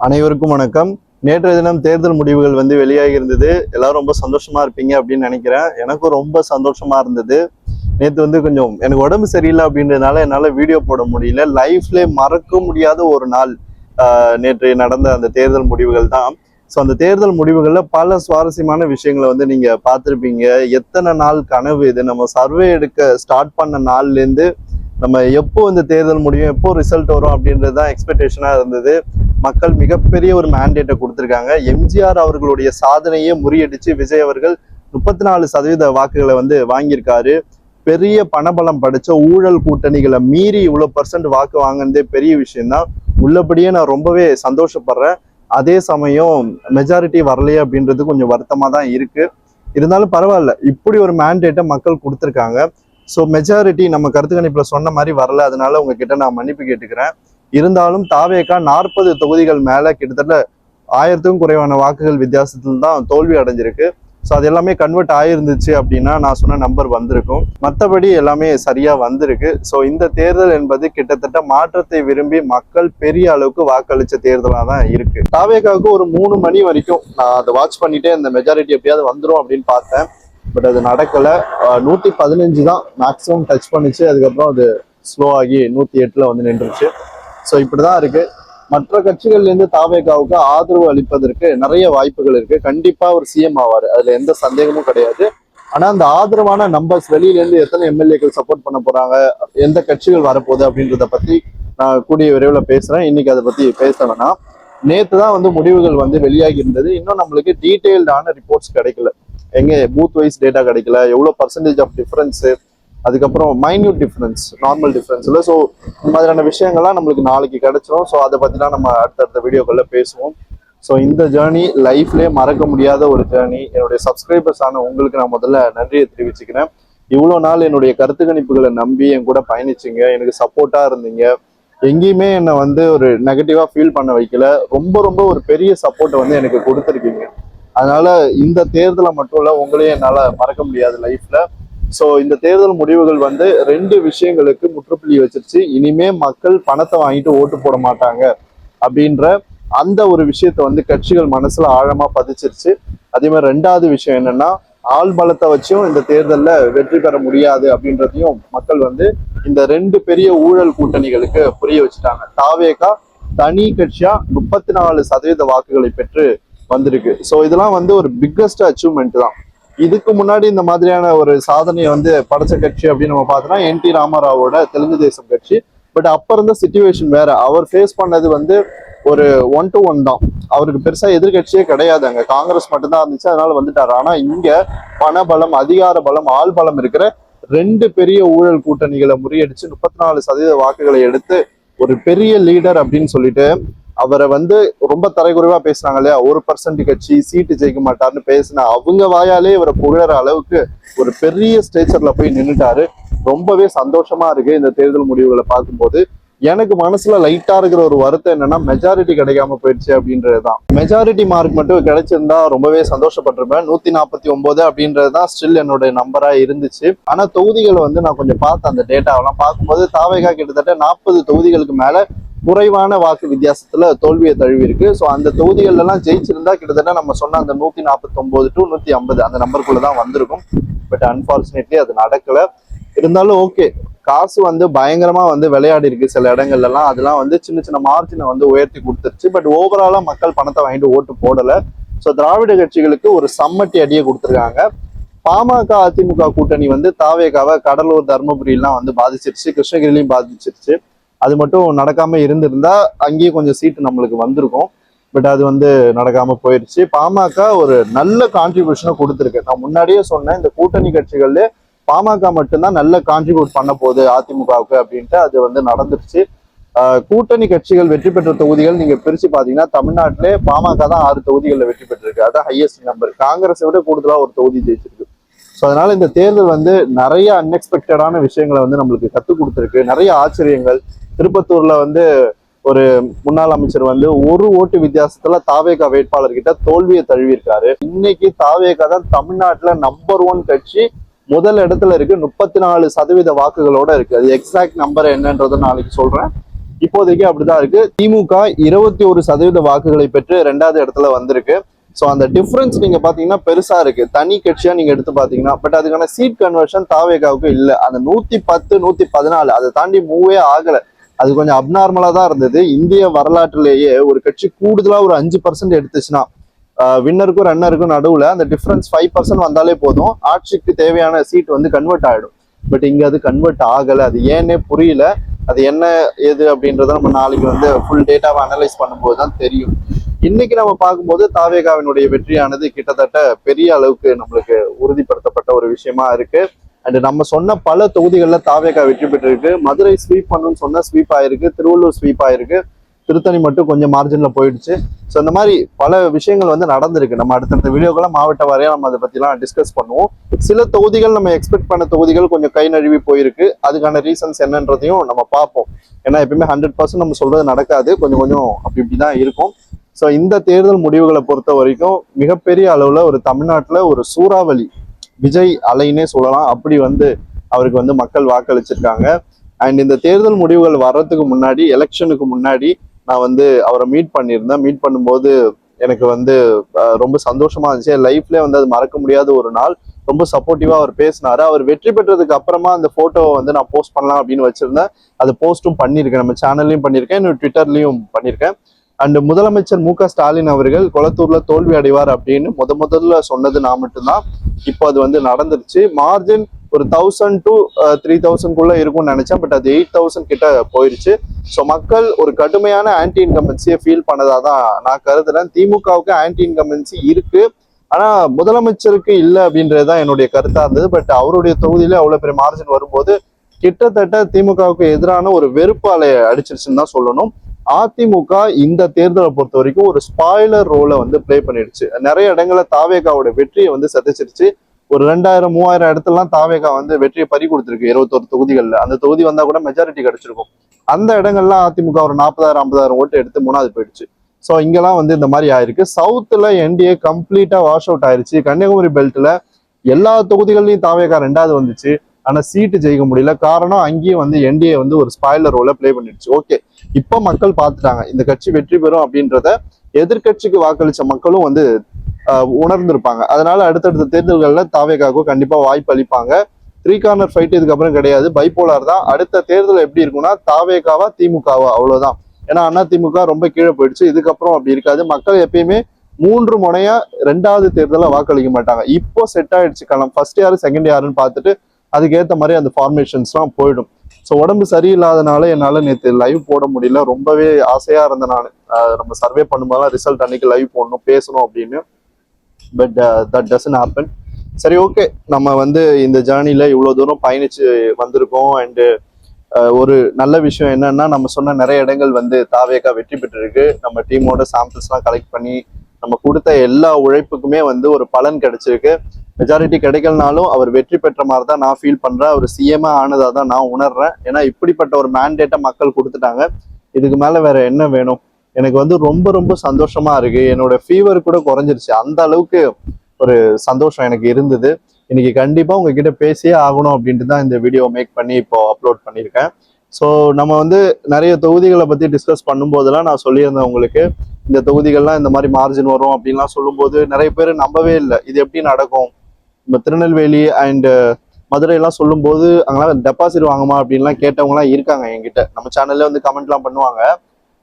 அனைவருக்கும் வணக்கம். நேற்றைய தினம் தேர்தல் முடிவுகள் வெளியாகி இருந்தது. எல்லாரும் ரொம்ப சந்தோஷமா இருப்பீங்க அப்படின்னு நினைக்கிறேன். எனக்கும் ரொம்ப சந்தோஷமா இருந்தது. நேற்று கொஞ்சம் எனக்கு உடம்பு சரியில்லை அப்படின்றதுனால என்னால் வீடியோ போட முடியல. லைஃப்ல மறக்க முடியாத ஒரு நாள் நேற்று நடந்த அந்த தேர்தல் முடிவுகள் தான். ஸோ அந்த தேர்தல் முடிவுகளில் பல சுவாரஸ்யமான விஷயங்களை நீங்க பார்த்துருப்பீங்க. எத்தனை நாள் கனவு இது. நம்ம சர்வே எடுக்க ஸ்டார்ட் பண்ண நாள்லேருந்து நம்ம எப்போ இந்த தேர்தல் முடியும், எப்போ ரிசல்ட் வரும் அப்படின்றது தான் எக்ஸ்பெக்டேஷனாக இருந்தது. மக்கள் மிகப்பெரிய ஒரு மேண்டேட்டை கொடுத்துருக்காங்க. எம்ஜிஆர் அவர்களுடைய சாதனையே முறியடிச்சு விஜய் அவர்கள் 34% வாக்குகளை வாங்கியிருக்காரு. பெரிய பணபலம் படிச்ச ஊழல் கூட்டணிகளை மீறி இவ்வளோ % வாக்கு வாங்கினதே பெரிய விஷயம்தான். உள்ளபடியே நான் ரொம்பவே சந்தோஷப்படுறேன். அதே சமயம் மெஜாரிட்டி வரலையே அப்படின்றது கொஞ்சம் வருத்தமாக தான் இருக்கு. இருந்தாலும் பரவாயில்ல, இப்படி ஒரு மேண்டேட்டை மக்கள் கொடுத்துருக்காங்க. ஸோ மெஜாரிட்டி நம்ம கருத்து கணிப்புல சொன்ன மாதிரி வரல. அதனால உங்ககிட்ட நான் மன்னிப்பு கேட்டுக்கிறேன். இருந்தாலும் தாவேகா 40 தொகுதிகள் மேல கிட்டத்தட்ட 1000க்கும் குறைவான வாக்குகள் வித்தியாசத்தில் தான் தோல்வி அடைஞ்சிருக்கு. ஸோ அது எல்லாமே கன்வெர்ட் ஆயிருந்துச்சு அப்படின்னா நான் சொன்ன நம்பர் வந்திருக்கும். மற்றபடி எல்லாமே சரியா வந்திருக்கு. ஸோ இந்த தேர்தல் என்பது கிட்டத்தட்ட மாற்றத்தை விரும்பி மக்கள் பெரிய அளவுக்கு வாக்களிச்ச தேர்தலாக தான் இருக்கு. தாவேகாவுக்கு ஒரு 3 மணி வரைக்கும் நான் அதை வாட்ச் பண்ணிட்டே இந்த மெஜாரிட்டி எப்படியாவது வந்துடும் அப்படின்னு பார்த்தேன். பட் அது நடக்கல. 115 தான் மேக்ஸிமம் டச் பண்ணிச்சு. அதுக்கப்புறம் அது ஸ்லோ ஆகி 108 நின்றுச்சு. ஸோ இப்படிதான் இருக்கு. மற்ற கட்சிகள்லேருந்து தாவேகாவுக்கு ஆதரவு அளிப்பதற்கு நிறைய வாய்ப்புகள் இருக்கு. கண்டிப்பா ஒரு சிஎம் ஆவார், அதுல எந்த சந்தேகமும் கிடையாது. ஆனா அந்த ஆதரவான நம்பர்ஸ் வெளியிலேருந்து எத்தனை எம்எல்ஏக்கள் சப்போர்ட் பண்ண போறாங்க, எந்த கட்சிகள் வரப்போகுது அப்படின்றத பத்தி நான் கூடிய விரைவில் பேசுறேன். இன்னைக்கு அதை பத்தி பேசணும்னா, நேற்று தான் முடிவுகள் வெளியாகி இருந்தது. இன்னும் நம்மளுக்கு டீட்டெயில்டான ரிப்போர்ட்ஸ் கிடைக்கல. எங்க பூத் வைஸ் டேட்டா கிடைக்கல, எவ்வளோ % ஆஃப் டிஃபரன்ஸு, அதுக்கப்புறம் மைன்யூட் டிஃபரன்ஸ், நார்மல் டிஃபரன்ஸ் இல்லை. ஸோ இந்த மாதிரியான விஷயங்கள்லாம் நம்மளுக்கு நாளைக்கு கிடைச்சிடும். ஸோ அதை பற்றிலாம் நம்ம அடுத்தடுத்த வீடியோக்களில் பேசுவோம். ஸோ இந்த ஜேர்னி லைஃப்லேயே மறக்க முடியாத ஒரு ஜேர்னி. என்னுடைய சப்ஸ்கிரைபர்ஸ் ஆன உங்களுக்கு நான் முதல்ல நன்றியை தெரிவிச்சுக்கிறேன். இவ்வளோ நாள் என்னுடைய கருத்து கணிப்புகளை நம்பி என் கூட பயணிச்சிங்க, எனக்கு சப்போர்ட்டாக இருந்தீங்க. எங்கேயுமே என்னை ஒரு நெகட்டிவாக ஃபீல் பண்ண வைக்கல. ரொம்ப ரொம்ப ஒரு பெரிய சப்போர்ட்டை எனக்கு கொடுத்துருக்கீங்க. அதனால இந்த தேர்தலை மட்டும் இல்ல, உங்களையும் என்னால மறக்க முடியாது லைஃப்ல. ஸோ இந்த தேர்தல் முடிவுகள் 2 விஷயங்களுக்கு முற்றுப்புள்ளி வச்சிருச்சு. இனிமே மக்கள் பணத்தை வாங்கிட்டு ஓட்டு போட மாட்டாங்க அப்படின்ற அந்த ஒரு விஷயத்த கட்சிகள் மனசுல ஆழமா பதிச்சிருச்சு. அதே மாதிரி 2வது விஷயம் என்னன்னா, ஆள் பலத்தை வச்சும் இந்த தேர்தல்ல வெற்றி பெற முடியாது அப்படின்றதையும் மக்கள் இந்த 2 பெரிய ஊழல் கூட்டணிகளுக்கு புரிய வச்சுட்டாங்க. தாவேகா தனி கட்சியா 34% வாக்குகளை பெற்று வந்திருக்கு. ஸோ இதெல்லாம் ஒரு பிக்கஸ்ட் அச்சீவ்மெண்ட் தான். இதுக்கு முன்னாடி இந்த மாதிரியான ஒரு சாதனையை படைச்ச கட்சி அப்படின்னு நம்ம பார்த்தோம்னா என்டி ராமராவோட தெலுங்கு தேசம் கட்சி. பட் அப்ப இருந்த சிச்சுவேஷன் வேற. அவர் ஃபேஸ் பண்ணது ஒரு 1 to 1 தான். அவருக்கு பெருசா எதிர்கட்சியே கிடையாது, அங்க காங்கிரஸ் மட்டும்தான் இருந்துச்சு, அதனால வந்துட்டாரு. ஆனா இங்க பணபலம், அதிகார பலம், ஆள் பலம் இருக்கிற 2 பெரிய ஊழல் கூட்டணிகளை முறியடிச்சு 34% வாக்குகளை எடுத்து ஒரு பெரிய லீடர் அப்படின்னு சொல்லிட்டு அவரை ரொம்ப தரைக்குறைவா பேசுறாங்க இல்லையா, 1% கட்சி சீட்டு ஜெயிக்க மாட்டாருன்னு பேசின அவங்க வாயாலே இவரை புகழற அளவுக்கு ஒரு பெரிய ஸ்டேச்சர்ல போய் நின்றுட்டாரு. ரொம்பவே சந்தோஷமா இருக்கு இந்த தேர்தல் முடிவுகளை பார்க்கும்போது. எனக்கு மனசுல லைட்டா இருக்கிற ஒரு வருத்தம் என்னன்னா, மெஜாரிட்டி கிடைக்காம போயிடுச்சு அப்படின்றதுதான். மெஜாரிட்டி மார்க் மட்டும் கிடைச்சிருந்தா ரொம்பவே சந்தோஷப்பட்டிருப்பேன். 149 அப்படின்றதுதான் ஸ்டில் என்னோட நம்பரா இருந்துச்சு. ஆனா தொகுதிகளை நான் கொஞ்சம் பார்த்தேன். அந்த டேட்டாவெல்லாம் பார்க்கும்போது தாவேகா கிட்டத்தட்ட 40 தொகுதிகளுக்கு மேல குறைவான வாக்கு வித்தியாசத்துல தோல்வியை தழுவி இருக்கு. ஸோ அந்த தொகுதிகள் எல்லாம் ஜெயிச்சிருந்தா கிட்டத்தட்ட நம்ம சொன்ன அந்த 149 to 150 அந்த நம்பருக்குள்ளதான் வந்திருக்கும். பட் அன்பார்ச்சுனேட்லி அது நடக்கல. இருந்தாலும் ஓகே, காசு பயங்கரமா விளையாடி இருக்கு சில இடங்கள்ல எல்லாம். அதெல்லாம் சின்ன சின்ன மார்ஜினை உயர்த்தி கொடுத்துருச்சு. பட் ஓவராலா மக்கள் பணத்தை வாங்கிட்டு ஓட்டு போடல. ஸோ திராவிட கட்சிகளுக்கு ஒரு சம்மட்டி அடியை கொடுத்துருக்காங்க. பாமக அதிமுக கூட்டணி தாவேகாவை கடலூர், தருமபுரி எல்லாம் பாதிச்சிருச்சு, கிருஷ்ணகிரிலையும் பாதிச்சிருச்சு. அது மட்டும் நடக்காம இருந்திருந்தா அங்கேயும் கொஞ்சம் சீட்டு நம்மளுக்கு வந்திருக்கும். பட் அது நடக்காம போயிடுச்சு. பாமக ஒரு நல்ல கான்ட்ரிபியூஷனை கொடுத்துருக்கு. நான் முன்னாடியே சொன்னேன், இந்த கூட்டணி கட்சிகள்ல பாமக மட்டும்தான் நல்ல கான்ட்ரிபியூட் பண்ண போகுது அதிமுகவுக்கு அப்படின்ட்டு. அது நடந்துருச்சு. கூட்டணி கட்சிகள் வெற்றி பெற்ற தொகுதிகள் நீங்க பிரிச்சு பாத்தீங்கன்னா, தமிழ்நாட்டிலே பாமக தான் 6 தொகுதிகளில் வெற்றி பெற்றிருக்கு. அதான் ஹையஸ்ட் நம்பர். காங்கிரஸை விட கூடுதலா ஒரு தொகுதி ஜெயிச்சிருக்கு. ஸோ அதனால இந்த தேர்தல் நிறைய அன்எக்ஸ்பெக்டடான விஷயங்களை நம்மளுக்கு கற்றுக் கொடுத்துருக்கு. நிறைய ஆச்சரியங்கள். திருப்பத்தூர்ல ஒரு முன்னாள் அமைச்சர் ஒரு ஓட்டு வித்தியாசத்துல தாவேகா வேட்பாளர்கிட்ட தோல்வியை தழுவிருக்காரு. இன்னைக்கு தாவேகா தான் தமிழ்நாட்டுல நம்பர் 1 கட்சி, முதல் இடத்துல இருக்கு. 34% வாக்குகளோட இருக்கு. அது எக்ஸாக்ட் நம்பர் என்னன்றதை நாளைக்கு சொல்றேன். இப்போதைக்கு அப்படிதான் இருக்கு. திமுக 21% வாக்குகளை பெற்று 2வது இடத்துல வந்திருக்கு. ஸோ அந்த டிஃபரன்ஸ் நீங்க பாத்தீங்கன்னா பெருசா இருக்கு, தனி கட்சியா நீங்க எடுத்து பாத்தீங்கன்னா. பட் அதுக்கான சீட் கன்வர்ஷன் தாவேகாவுக்கு இல்ல. அந்த 110 114 அதை தாண்டி மூவே ஆகல. அது கொஞ்சம் அப்நார்மலா தான் இருந்தது. இந்திய வரலாற்றிலேயே ஒரு கட்சி கூடுதலா ஒரு 5% எடுத்துச்சுன்னா வின்னருக்கும் ரன்னருக்கும் நடுவுல அந்த டிஃபரன்ஸ் 5% வந்தாலே போதும், ஆட்சிக்கு தேவையான சீட் வந்து கன்வெர்ட் ஆயிடும். பட் இங்க அது கன்வெர்ட் ஆகல. அது ஏன்னே புரியல. அது என்ன ஏது அப்படின்றத நம்ம நாளைக்கு வந்து ஃபுல் டேட்டாவை அனலைஸ் பண்ணும்போது தான் தெரியும். இன்னைக்கு நம்ம பார்க்கும்போது தாவேகாவினுடைய வெற்றியானது கிட்டத்தட்ட பெரிய அளவுக்கு நம்மளுக்கு உறுதிப்படுத்தப்பட்ட ஒரு விஷயமா இருக்கு. அண்ட் நம்ம சொன்ன பல தொகுதிகளில் தாவேகா வெற்றி பெற்றிருக்கு. மதுரை ஸ்வீப் பண்ணணும்னு சொன்ன ஸ்வீப் ஆயிருக்கு, திருவள்ளூர் ஸ்வீப் ஆயிருக்கு, திருத்தணி மட்டும் கொஞ்சம் மார்ஜின்ல போயிடுச்சு. ஸோ இந்த மாதிரி பல விஷயங்கள் வந்து நடந்திருக்கு. நம்ம அடுத்தடுத்த வீடியோக்கெல்லாம் மாவட்ட வாரியா நம்ம அதை பத்திலாம் டிஸ்கஸ் பண்ணுவோம். சில தொகுதிகள் நம்ம எக்ஸ்பெக்ட் பண்ண தொகுதிகள் கொஞ்சம் கை நழுவி போயிருக்கு. அதுக்கான ரீசன்ஸ் என்னன்றதையும் நம்ம பார்ப்போம். ஏன்னா எப்பயுமே 100% நம்ம சொல்றது நடக்காது, கொஞ்சம் கொஞ்சம் அப்படி இப்படிதான் இருக்கும். ஸோ இந்த தேர்தல் முடிவுகளை பொறுத்த வரைக்கும் மிகப்பெரிய அளவுல ஒரு தமிழ்நாட்டுல ஒரு சூறாவளி விஜய் அலைன்னே சொல்லலாம். அப்படி வந்து அவருக்கு வந்து மக்கள் வாக்களிச்சிருக்காங்க. அண்ட் இந்த தேர்தல் முடிவுகள் வர்றதுக்கு முன்னாடி, எலெக்ஷனுக்கு முன்னாடி நான் வந்து அவரை மீட் பண்ணியிருந்தேன். மீட் பண்ணும்போது எனக்கு வந்து ரொம்ப சந்தோஷமா இருந்துச்சு. என் லைஃப்லேயே வந்து அது மறக்க முடியாத ஒரு நாள். ரொம்ப சப்போர்ட்டிவா அவர் பேசினாரு. அவர் வெற்றி பெற்றதுக்கு அப்புறமா அந்த போட்டோவை வந்து நான் போஸ்ட் பண்ணலாம் அப்படின்னு வச்சிருந்தேன். அது போஸ்ட்டும் பண்ணியிருக்கேன், நம்ம சேனல்லையும் பண்ணியிருக்கேன், இன்னும் ட்விட்டர்லையும் பண்ணியிருக்கேன். அண்ட் முதலமைச்சர் மு க ஸ்டாலின் அவர்கள் கொளத்தூர்ல தோல்வி அடைவார் அப்படின்னு முதல்ல சொன்னது நான் மட்டும்தான். இப்போ அது வந்து நடந்துருச்சு. மார்ஜின் ஒரு 1000 to 3000 இருக்கும்னு நினைச்சேன். பட் அது 8000 கிட்ட போயிருச்சு. ஸோ மக்கள் ஒரு கடுமையான ஆன்டி இன்கம்பன்சியை ஃபீல் பண்ணதாதான் நான் கருதுறேன். திமுகவுக்கு ஆன்டி இன்கம்பன்சி இருக்கு, ஆனா முதலமைச்சருக்கு இல்லை அப்படின்றதுதான் என்னுடைய கருத்தா இருந்தது. பட் அவருடைய தொகுதியில அவ்வளவு பெரிய மார்ஜின் வரும்போது கிட்டத்தட்ட திமுகவுக்கு எதிரான ஒரு வெறுப்பு அலையை அடிச்சிருச்சுன்னு தான் சொல்லணும். அதிமுக இந்த தேர்தலை பொறுத்த வரைக்கும் ஒரு ஸ்பாய்லர் ரோலை வந்து பிளே பண்ணிடுச்சு. நிறைய இடங்கள்ல தாவேகாவோட வெற்றியை வந்து சதிச்சிருச்சு. ஒரு 2000 3000 இடத்துலலாம் தாவேகா வந்து வெற்றியை பறி கொடுத்துருக்கு. 21 தொகுதிகள்ல அந்த தொகுதி வந்தா கூட மெஜாரிட்டி கிடைச்சிருக்கும். அந்த இடங்கள்லாம் அதிமுக ஒரு 40,000 50,000 ஓட்டு எடுத்து 3வது போயிடுச்சு. ஸோ இங்கெல்லாம் வந்து இந்த மாதிரி ஆயிருக்கு. சவுத்துல என்டிஏ கம்ப்ளீட்டா வாஷ் அவுட் ஆயிருச்சு. கன்னியாகுமரி பெல்ட்ல எல்லா தொகுதிகள்லையும் தாவேகா 2வது வந்துச்சு, ஆனா சீட்டு ஜெயிக்க முடியல. காரணம் அங்கேயும் வந்து என்டிஏ வந்து ஒரு ஸ்பாய்லர் ரோல பிளே பண்ணிடுச்சு. ஓகே, இப்போ மக்கள் பார்த்துட்டாங்க இந்த கட்சி வெற்றி பெறும் அப்படின்றத. எதிர்கட்சிக்கு வாக்களிச்ச மக்களும் வந்து உணர்ந்திருப்பாங்க. அதனால அடுத்தடுத்த தேர்தல்கள்ல தாவேகாவுக்கு கண்டிப்பா வாய்ப்பு அளிப்பாங்க. 3 கார்னர் ஃபைட் இதுக்கப்புறம் கிடையாது, பைபோலார் தான். அடுத்த தேர்தல் எப்படி இருக்கும்னா தாவேகாவா திமுகவா, அவ்வளவுதான். ஏன்னா அண்ணா திமுக ரொம்ப கீழே போயிடுச்சு. இதுக்கப்புறம் அப்படி இருக்காது. மக்கள் எப்பயுமே 3 முனையா 2வது தேர்தலை வாக்களிக்க மாட்டாங்க. இப்போ செட் ஆயிடுச்சு களம். ஃபர்ஸ்ட் யாரு செகண்ட் யாருன்னு பார்த்துட்டு அதுக்கேற்ற மாதிரி அந்த ஃபார்மேஷன்ஸ்லாம் போயிடும். ஸோ உடம்பு சரியில்லாதனால என்னால் நேற்று லைவ் போட முடியல. ரொம்பவே ஆசையா இருந்தேன் நான். நம்ம சர்வே பண்ணும்போது ரிசல்ட் அன்னைக்கு லைவ் போடணும், பேசணும் அப்படின்னு. But that doesn't happen. சரி, ஓகே, நம்ம வந்து இந்த ஜேர்னில இவ்வளோ தூரம் பயணிச்சு வந்திருக்கோம். அண்டு ஒரு நல்ல விஷயம் என்னன்னா, நம்ம சொன்ன நிறைய இடங்கள் வந்து தாவேகா வெற்றி பெற்றிருக்கு. நம்ம டீமோட சாம்பிள்ஸ்லாம் கலெக்ட் பண்ணி நம்ம கொடுத்த எல்லா உழைப்புக்குமே வந்து ஒரு பலன் கிடைச்சிருக்கு. மெஜாரிட்டி கிடைக்கலனாலும் அவர் வெற்றி பெற்ற மாதிரி தான் நான் ஃபீல் பண்றேன். அவர் சிஎம்ஏ ஆனதா தான் நான் உணர்றேன். ஏன்னா இப்படிப்பட்ட ஒரு மேண்டேட்டை மக்கள் கொடுத்துட்டாங்க. இதுக்கு மேல வேற என்ன வேணும்? எனக்கு வந்து ரொம்ப ரொம்ப சந்தோஷமா இருக்கு. என்னோட ஃபீவர் கூட குறைஞ்சிருச்சு. அந்த அளவுக்கு ஒரு சந்தோஷம் எனக்கு இருந்தது. இன்னைக்கு கண்டிப்பா உங்ககிட்ட பேசியே ஆகணும் அப்படின்ட்டு தான் இந்த வீடியோ மேக் பண்ணி இப்போ அப்லோட் பண்ணியிருக்கேன். ஸோ நம்ம வந்து நிறைய தொகுதிகளை பத்தி டிஸ்கஸ் பண்ணும்போதெல்லாம் நான் சொல்லியிருந்தேன் உங்களுக்கு, இந்த தொகுதிகள்லாம் இந்த மாதிரி மார்ஜின் வரும் அப்படின்லாம் சொல்லும்போது நிறைய பேர் நம்பவே இல்லை. இது எப்படி நடக்கும்? நம்ம திருநெல்வேலி அண்ட் மதுரை எல்லாம் சொல்லும்போது அங்கெல்லாம் டெபாசிட் வாங்குமா அப்படின்லாம் கேட்டவங்கலாம் இருக்காங்க என்கிட்ட. நம்ம சேனல்ல வந்து கமெண்ட்லாம் பண்ணுவாங்க.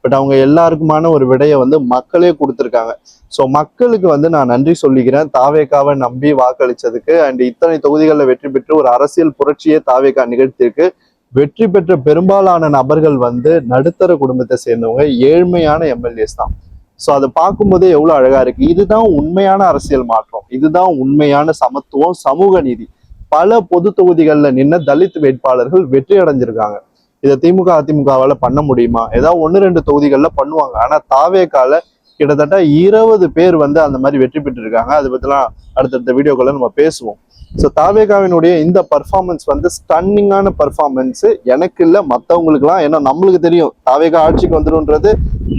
பட் அவங்க எல்லாருக்குமான ஒரு விடையை வந்து மக்களே கொடுத்துருக்காங்க. ஸோ மக்களுக்கு வந்து நான் நன்றி சொல்லிக்கிறேன், தாவேகாவை நம்பி வாக்களிச்சதுக்கு. அண்ட் இத்தனை தொகுதிகளில் வெற்றி பெற்று ஒரு அரசியல் புரட்சியே தாவேகா நிகழ்த்தியிருக்கு. வெற்றி பெற்ற பெரும்பாலான நபர்கள் வந்து நடுத்தர குடும்பத்தை சேர்ந்தவங்க, ஏழ்மையான எம்எல்ஏஸ் தான். ஸோ அதை பார்க்கும்போதே எவ்வளவு அழகா இருக்கு. இதுதான் உண்மையான அரசியல் மாற்றம், இதுதான் உண்மையான சமத்துவம், சமூக நீதி. பல பொது தொகுதிகளில் நின்ன தலித் வேட்பாளர்கள் வெற்றி அடைஞ்சிருக்காங்க. இதை திமுக அதிமுகவால பண்ண முடியுமா? ஏதாவது 1 2 தொகுதிகள்ல பண்ணுவாங்க. ஆனா தாவேகால கிட்டத்தட்ட 20 பேர் வந்து அந்த மாதிரி வெற்றி பெற்று இருக்காங்க. அதை பத்திலாம் அடுத்தடுத்த வீடியோக்களை நம்ம பேசுவோம். ஸோ தாவேகாவினுடைய இந்த பர்ஃபார்மன்ஸ் வந்து ஸ்டன்னிங்கான பர்ஃபார்மன்ஸ். எனக்கு இல்லை, மற்றவங்களுக்குலாம். ஏன்னா நம்மளுக்கு தெரியும் தாவேகா ஆட்சிக்கு வந்துடும்ன்றது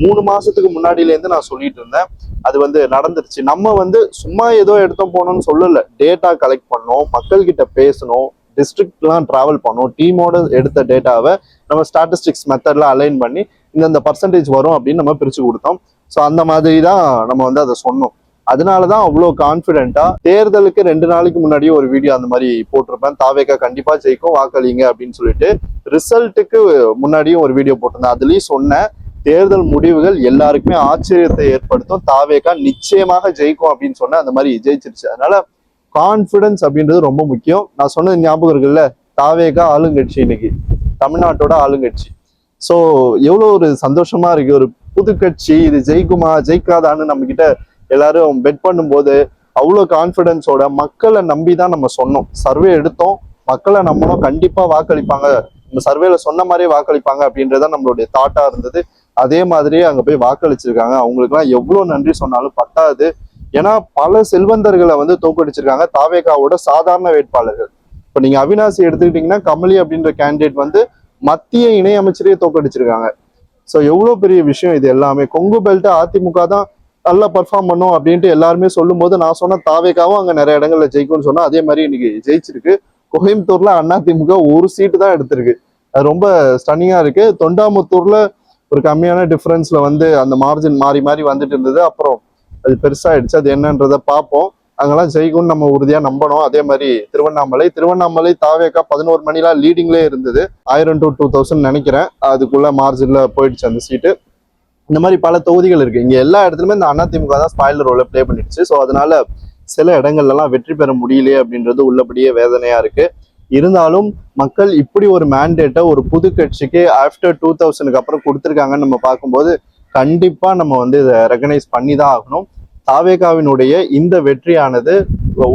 3 மாசத்துக்கு முன்னாடியிலேருந்து நான் சொல்லிட்டு இருந்தேன். அது வந்து நடந்துருச்சு. நம்ம வந்து சும்மா ஏதோ எடுத்தோம் போனோம்னு சொல்லல, டேட்டா கலெக்ட் பண்ணோம், மக்கள் கிட்ட பேசணும், டிஸ்ட்ரிக்ட்லாம் டிராவல் பண்ணோம். டீமோட எடுத்த டேட்டாவை நம்ம ஸ்டாட்டிஸ்டிக்ஸ் மெத்தட்ல அலைன் பண்ணி இந்த பர்சன்டேஜ் வரும் அப்படின்னு நம்ம பிரிச்சு கொடுத்தோம். ஸோ அந்த மாதிரி தான் நம்ம வந்து அதை சொன்னோம். அதனாலதான் அவ்வளோ கான்பிடென்ட்டா தேர்தலுக்கு 2 நாளைக்கு முன்னாடியே ஒரு வீடியோ அந்த மாதிரி போட்டிருப்பேன். தாவேகா கண்டிப்பா ஜெயிக்கும், வாக்களிங்க அப்படின்னு சொல்லிட்டு. ரிசல்ட்டுக்கு முன்னாடியும் ஒரு வீடியோ போட்டிருந்தேன். அதுலயும் சொன்னேன், தேர்தல் முடிவுகள் எல்லாருக்குமே ஆச்சரியத்தை ஏற்படுத்தும், தாவேகா நிச்சயமாக ஜெயிக்கும் அப்படின்னு சொன்னேன். அந்த மாதிரி ஜெயிச்சிருச்சு. அதனால கான்பிடன்ஸ் அப்படின்றது ரொம்ப முக்கியம். நான் சொன்னது ஞாபகம் இருக்குல்ல, தாவேகா ஆளுங்கட்சி, இன்னைக்கு தமிழ்நாட்டோட ஆளுங்கட்சி. ஸோ எவ்வளோ ஒரு சந்தோஷமா இருக்கு. ஒரு புது கட்சி, இது ஜெயிக்குமா ஜெயிக்காதான்னு நம்ம கிட்ட எல்லாரும் பெட் பண்ணும்போது அவ்வளோ கான்ஃபிடென்ஸோட மக்களை நம்பி தான் நம்ம சொன்னோம். சர்வே எடுத்தோம், மக்களை நம்பணும், கண்டிப்பா வாக்களிப்பாங்க, நம்ம சர்வேல சொன்ன மாதிரியே வாக்களிப்பாங்க அப்படின்றத நம்மளுடைய தாட்டா இருந்தது. அதே மாதிரியே அங்க போய் வாக்களிச்சிருக்காங்க. அவங்களுக்குலாம் எவ்வளவு நன்றி சொன்னாலும் பத்தாது. ஏன்னா பல செல்வந்தர்களை வந்து தோக்கடிச்சிருக்காங்க தாவேகாவோட சாதாரண வேட்பாளர்கள். இப்ப நீங்க அவினாசி எடுத்துக்கிட்டீங்கன்னா, கமலி அப்படின்ற கேண்டிடேட் வந்து மத்திய இணையமைச்சரையே தோக்கடிச்சிருக்காங்க. ஸோ எவ்வளவு பெரிய விஷயம் இது எல்லாமே. கொங்கு பெல்ட் அதிமுக தான் நல்லா பர்ஃபார்ம் பண்ணும் அப்படின்ட்டு எல்லாருமே சொல்லும் போது, நான் சொன்ன தாவேகாவும் அங்க நிறைய இடங்கள்ல ஜெயிக்கும்னு சொன்னா, அதே மாதிரி இன்னைக்கு ஜெயிச்சிருக்கு. கோயம்புத்தூர்ல அதிமுக ஒரு சீட்டு தான் எடுத்திருக்கு. அது ரொம்ப ஸ்டன்னிங்கா இருக்கு. தொண்டாமுத்தூர்ல ஒரு கம்மியான டிஃபரன்ஸ்ல வந்து அந்த மார்ஜின் மாறி மாறி வந்துட்டு இருந்தது. அப்புறம் அது பெருசாயிடுச்சு. அது என்னன்றதை பார்ப்போம். அங்கெல்லாம் ஜெயிக்கும்னு நம்ம உறுதியா நம்பணும். அதே மாதிரி திருவண்ணாமலை தாவேகா 11 மணிலாம் லீடிங்லேயே இருந்தது. 1000 to 2000 நினைக்கிறேன். அதுக்குள்ள மார்ஜின்ல போயிடுச்சு அந்த சீட்டு. இந்த மாதிரி பல தொகுதிகள் இருக்கு. இங்க எல்லா இடத்துலயுமே இந்த அதிமுக தான் ஸ்பாயிலர் ரோல பிளே பண்ணிடுச்சு. ஸோ அதனால சில இடங்கள்ல எல்லாம் வெற்றி பெற முடியலையே அப்படின்றது உள்ளபடியே வேதனையா இருக்கு. இருந்தாலும் மக்கள் இப்படி ஒரு மேண்டேட்டை ஒரு புது கட்சிக்கு ஆஃப்டர் 2000க்கு அப்புறம் கொடுத்துருக்காங்கன்னு நம்ம பார்க்கும்போது கண்டிப்பா நம்ம வந்து இதை ரெகனைஸ் பண்ணி தான் ஆகணும். தாவேகாவினுடைய இந்த வெற்றியானது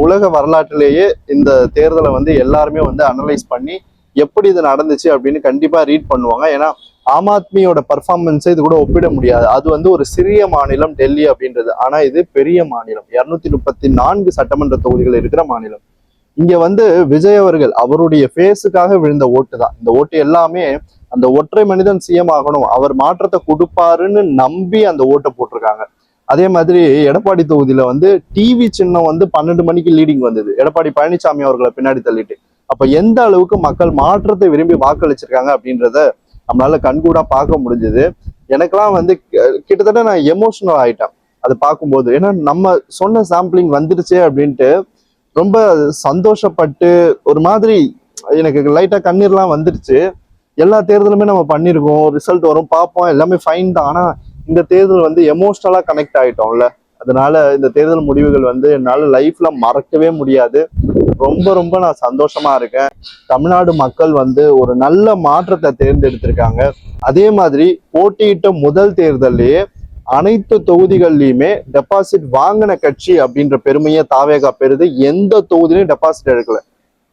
உலக வரலாற்றிலேயே இந்த தேர்தலை வந்து எல்லாருமே வந்து அனலைஸ் பண்ணி எப்படி இது நடந்துச்சு அப்படின்னு கண்டிப்பா ரீட் பண்ணுவாங்க. ஏன்னா ஆம் ஆத்மியோட பர்ஃபார்மன்ஸை இது கூட ஒப்பிட முடியாது. அது வந்து ஒரு சிறிய மாநிலம் டெல்லி அப்படின்றது. ஆனா இது பெரிய மாநிலம், 234 சட்டமன்ற தொகுதிகள் இருக்கிற மாநிலம். இங்க வந்து விஜய் அவர்கள் அவருடைய ஃபேஸுக்காக விழுந்த ஓட்டு தான். இந்த ஓட்டு எல்லாமே அந்த ஒற்றை மனிதன் சிஎம் ஆகணும், அவர் மாற்றத்தை கொடுப்பாருன்னு நம்பி அந்த ஓட்டை போட்டிருக்காங்க. அதே மாதிரி எடப்பாடி தொகுதியில வந்து டிவி சின்னம் வந்து 12 மணிக்கு லீடிங் வந்தது, எடப்பாடி பழனிசாமி அவர்களை பின்னாடி தள்ளிட்டு. அப்ப எந்த அளவுக்கு மக்கள் மாற்றத்தை விரும்பி வாக்களிச்சிருக்காங்க அப்படின்றத நம்மளால கண்கூடா பார்க்க முடிஞ்சது. எனக்கெல்லாம் வந்து கிட்டத்தட்ட நான் எமோஷனல் ஆயிட்டேன் அது பார்க்கும்போது. ஏன்னா நம்ம சொன்ன சாம்பிளிங் வந்துருச்சே அப்படின்ட்டு ரொம்ப சந்தோஷப்பட்டு ஒரு மாதிரி எனக்கு லைட்டா கண்ணீர்லாம் வந்துருச்சு. எல்லா தேர்தலுமே நம்ம பண்ணியிருக்கோம், ரிசல்ட் வரும் பார்ப்போம், எல்லாமே ஃபைன் தான். ஆனா இந்த தேர்தல் வந்து எமோஷனலா கனெக்ட் ஆயிட்டோம்ல, அதனால இந்த தேர்தல் முடிவுகள் வந்து என்னால லைஃப்ல மறக்கவே முடியாது. ரொம்ப ரொம்ப நான் சந்தோஷமா இருக்கேன். தமிழ்நாடு மக்கள் வந்து ஒரு நல்ல மாற்றத்தை தேர்ந்தெடுத்திருக்காங்க. அதே மாதிரி போட்டியிட்ட முதல் தேர்தல்லையே அனைத்து தொகுதிகள்லையுமே டெபாசிட் வாங்கின கட்சி அப்படின்ற பெருமையை தாவேகா பெறுது. எந்த தொகுதியிலையும் டெபாசிட் எடுக்கல.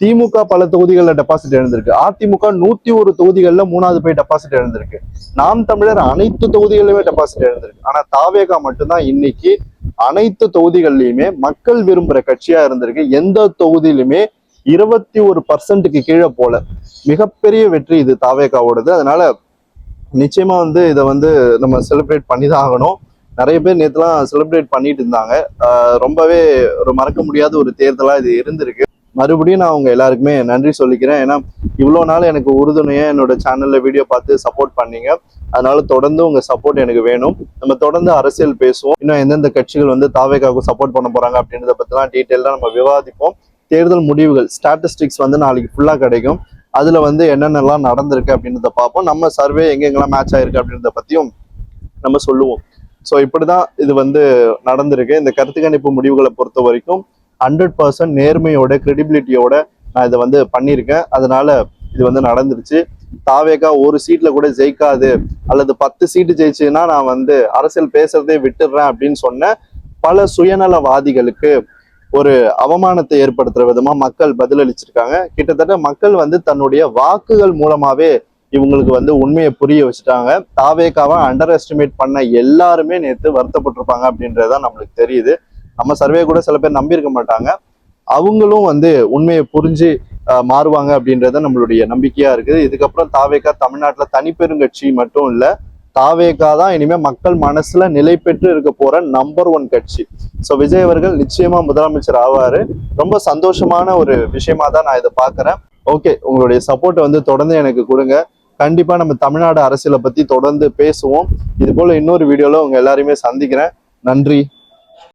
திமுக பல தொகுதிகளில் டெபாசிட் எழுந்திருக்கு, அதிமுக 101 தொகுதிகளில் 3வது போய் டெபாசிட் எழுந்திருக்கு, நாம் தமிழர் அனைத்து தொகுதிகளிலுமே டெபாசிட் எழுந்திருக்கு. ஆனா தாவேகா மட்டும்தான் இன்னைக்கு அனைத்து தொகுதிகள்லையுமே மக்கள் விரும்புற கட்சியா இருந்திருக்கு. எந்த தொகுதியிலுமே 21% கீழே போல. மிகப்பெரிய வெற்றி இது தாவேகாவோடது. அதனால நிச்சயமா வந்து இதை வந்து நம்ம செலிப்ரேட் பண்ணி தான் ஆகணும். நிறைய பேர் நேற்றுலாம் செலிப்ரேட் பண்ணிட்டு இருந்தாங்க. ரொம்பவே ஒரு மறக்க முடியாத ஒரு தேர்தலா இது இருந்திருக்கு. மறுபடியும் நான் உங்க எல்லாருக்குமே நன்றி சொல்லிக்கிறேன். ஏன்னா இவ்வளோ நாள் எனக்கு உறுதுணையா என்னோட சேனல்ல வீடியோ பார்த்து சப்போர்ட் பண்ணீங்க. அதனால தொடர்ந்து உங்க சப்போர்ட் எனக்கு வேணும். நம்ம தொடர்ந்து அரசியல் பேசுவோம். இன்னும் எந்தெந்த கட்சிகள் வந்து தாவேகாவுக்கு சப்போர்ட் பண்ண போறாங்க அப்படின்றத பத்திலாம் டீட்டெயிலாக நம்ம விவாதிப்போம். தேர்தல் முடிவுகள் ஸ்டாட்டிஸ்டிக்ஸ் வந்து நாளைக்கு ஃபுல்லா கிடைக்கும். அதுல வந்து என்னென்னலாம் நடந்திருக்கு அப்படின்றத பார்ப்போம். நம்ம சர்வே எங்கெங்கெல்லாம் மேட்ச் ஆயிருக்கு அப்படின்றத பத்தியும் நம்ம சொல்லுவோம். ஸோ இப்படிதான் இது வந்து நடந்திருக்கு. இந்த கருத்து கணிப்பு முடிவுகளை பொறுத்த வரைக்கும் 100% நேர்மையோட கிரெடிபிலிட்டியோட நான் இதை வந்து பண்ணியிருக்கேன். அதனால இது வந்து நடந்துருச்சு. தாவேகா ஒரு சீட்ல கூட ஜெயிக்காது, அல்லது 10 சீட்டு ஜெயிச்சுன்னா நான் வந்து அரசியல் பேசுறதே விட்டுடுறேன் அப்படின்னு சொன்ன பல சுயநலவாதிகளுக்கு ஒரு அவமானத்தை ஏற்படுத்துற விதமா மக்கள் பதிலளிச்சிருக்காங்க. கிட்டத்தட்ட மக்கள் வந்து தன்னுடைய வாக்குகள் மூலமாவே இவங்களுக்கு வந்து உண்மையை புரிய வச்சுட்டாங்க. தாவேகாவை அண்டர் எஸ்டிமேட் பண்ண எல்லாருமே நேற்று வருத்தப்பட்டிருப்பாங்க அப்படின்றதுதான் நம்மளுக்கு தெரியுது. நம்ம சர்வே கூட சில பேர் நம்பியிருக்க மாட்டாங்க. அவங்களும் வந்து உண்மையை புரிஞ்சு மாறுவாங்க அப்படின்றத நம்மளுடைய நம்பிக்கையா இருக்குது. இதுக்கப்புறம் தாவேகா தமிழ்நாட்டுல தனிப்பெருங்கட்சி மட்டும் இல்ல, தாவேகா தான் இனிமே மக்கள் மனசுல நிலை பெற்று இருக்க போற நம்பர் 1 கட்சி. ஸோ விஜய் அவர்கள் நிச்சயமா முதலமைச்சர் ஆவாரு. ரொம்ப சந்தோஷமான ஒரு விஷயமா தான் நான் இதை பாக்குறேன். ஓகே, உங்களுடைய சப்போர்ட்டை வந்து தொடர்ந்து எனக்கு கொடுங்க. கண்டிப்பா நம்ம தமிழ்நாடு அரசியலை பத்தி தொடர்ந்து பேசுவோம். இது போல இன்னொரு வீடியோல உங்க எல்லாரையுமே சந்திக்கிறேன். நன்றி.